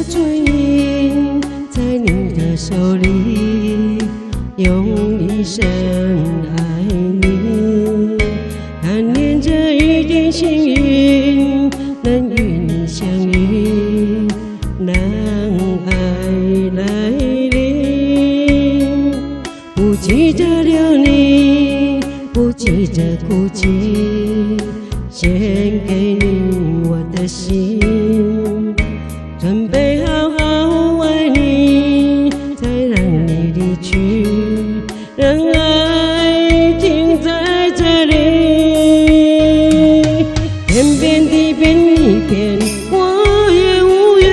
的尊严在你的手里，用一生爱你。但愿这一点幸运能与你相遇，让爱来临。不急着留你，不急着哭泣，献给你我的心，准备好好爱你，才让你离去，让爱停在这里。天边地边一片，我也无缘。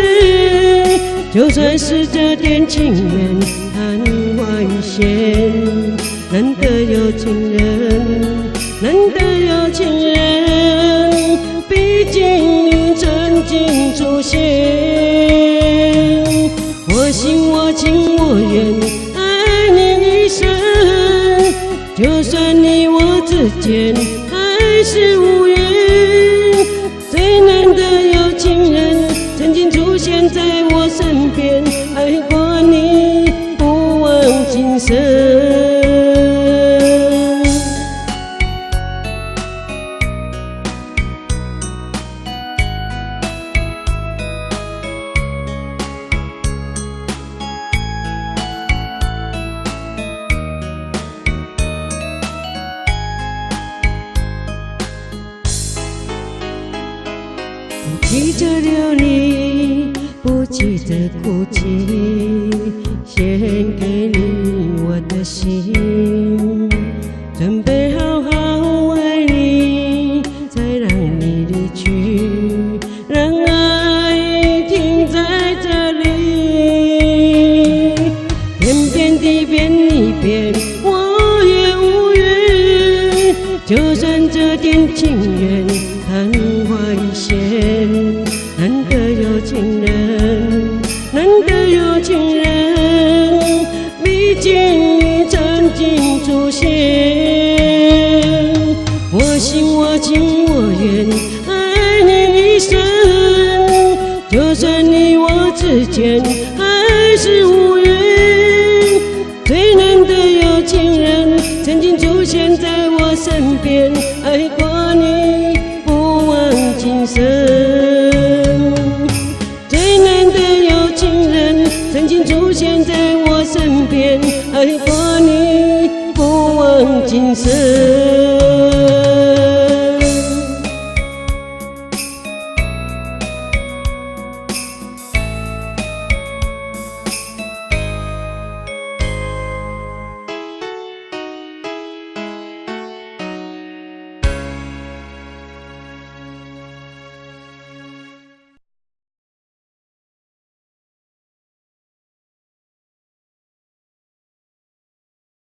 就算是这点情缘，昙花一现，难得有情人，难得有情人，毕竟你曾经出现。我心我情我愿，爱你一生。就算你我之间还是无缘，最难得有情人曾经出现在我身边，爱过你不忘今生。不急着留你，不急着哭泣，献给你我的心，准备好好爱你，才让你离去，让爱停在这里。天边地边一边，我也无缘。就算这点情缘昙花一现，难得有情人，难得有情人，毕竟你曾经出现。我心我情我愿，爱你一生。就算你我之间还是无缘，最难得有情人曾经出现在我身边，爱过你不忘今生。